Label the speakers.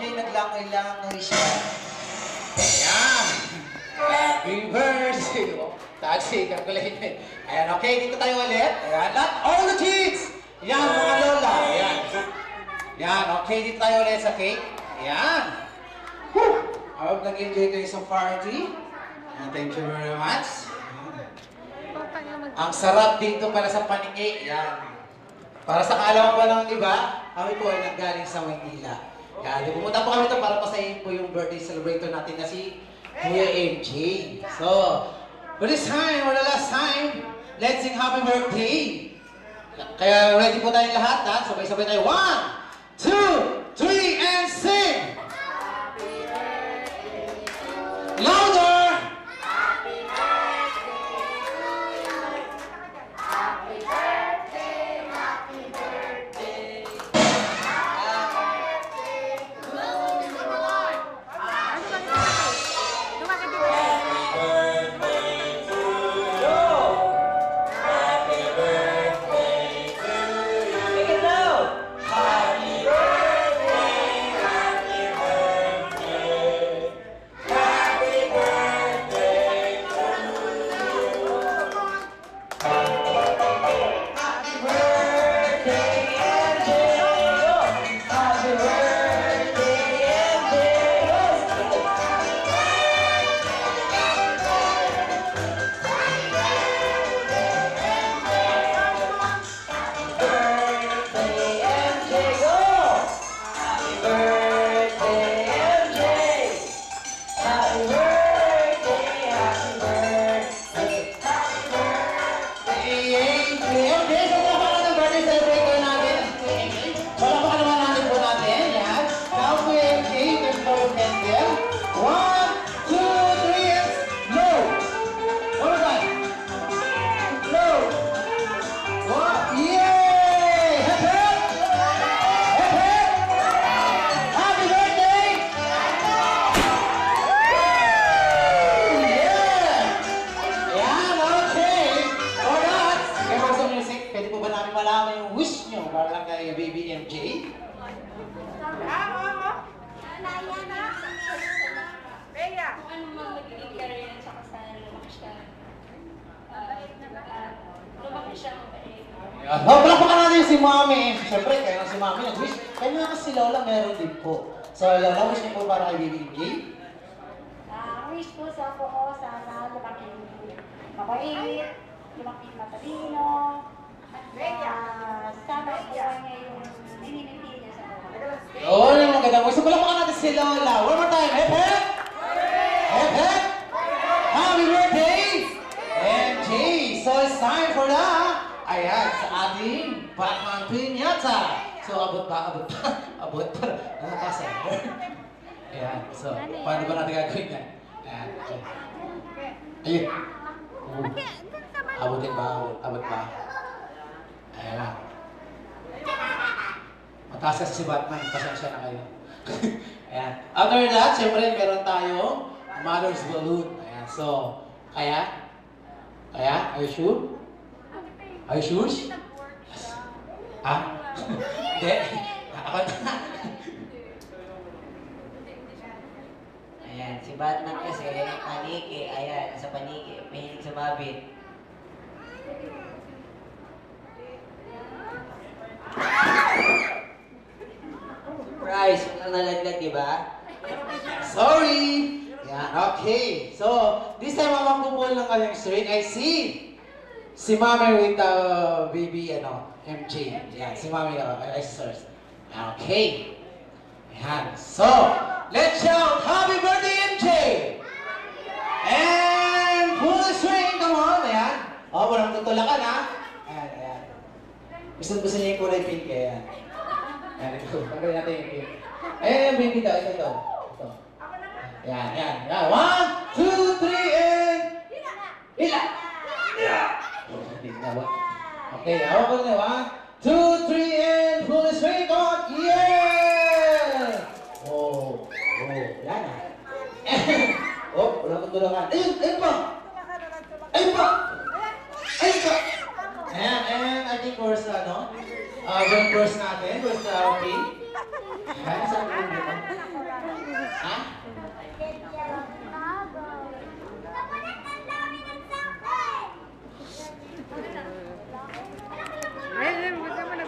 Speaker 1: MJ naglangoy-langoy siya. Ayan. Reverse. Taxi, calculated. Ayan, okay, dito tayo ulit. Ayan, all the kids! Ayan, mga lola. Ayan. Ayan, okay, dito tayo ulit sa cake. Ayan. Woo! I hope nag-enjoy kayo sa party. And thank you very much. Ang sarap dito para sa paniki. Ayan. Para sa kaalaman pa ng iba, kami po ay nanggaling sa Maynila. Kaya pumunta po kami ito para pasayin po yung birthday celebrator natin na si Kuya MJ. So, for this time, or the last time, let's sing happy birthday. Kaya ready po tayong lahat, ha? Sabay-sabay tayo. 1, 2, 3, and sing! Happy birthday to you. Louder! Baby MJ?
Speaker 2: Bea! Kung ano mang magiging career niya sa kasal, lumaki siya. Lumaki siya mabait.
Speaker 1: Palakpakan natin si Mami. Siyempre, kaya na si Mami nag-wish. Kaya nga kasi Lola meron din po. So, Lola, wish niyo po para kay Baby MJ?
Speaker 2: Wish ko sa ako ko, sana lumaki mabait, lumaki matalino. Sana ikuha niya yung dinilipin niya sa buhay.
Speaker 1: Oo, yung magandang wish. So, palakpakan natin si Lola. One more time. Hep, hep! Hep, hep! Happy birthday, MJ! So, it's time for the, ayan, sa ating Batman Piñata. So, abot pa. Abot pa. Ano pa, sir? Ayan, so, paano ba natin gagawin yan? Ayan, okay. Ayun. Abotin ba? Abot pa. Ayan lang. Mataas kasi si Batman, pasensya na kayo. Ayan. After that, siyempre, meron tayong Mother's Balloon. Ayan, so, kaya? Are you sure? Are you sure? Ha? Hindi. Ako na.
Speaker 3: Ayan, si Batman kasi, paniki, ayan, sa paniki, mahilig sa mabit. Surprise! Walang nalaglag, di ba?
Speaker 1: Sorry! Yan, okay. So, this time mamangkupol lang kami straight. I see si Mami with baby, MJ. Yan, si Mami, sisters. Okay. Yan. So, let's shout, Happy Birthday, MJ! And pull the string, come on. Ayan. O, walang tutulakan, ha? Ayan. Gusto niya yung kulay pink, ayan. Ayan, ito. Pagkain natin yung pink. Ayan, baby daw. Ito. Yan. 1, 2, 3, and... Hila! Okay, hawak ko na. 1, 2, 3, and pull the string on! Yeah! Oh, yan na. Oh, wala kong tulungan. Ayun pa! And I think we're sa, joint verse natin, we're sa pink. Ayan,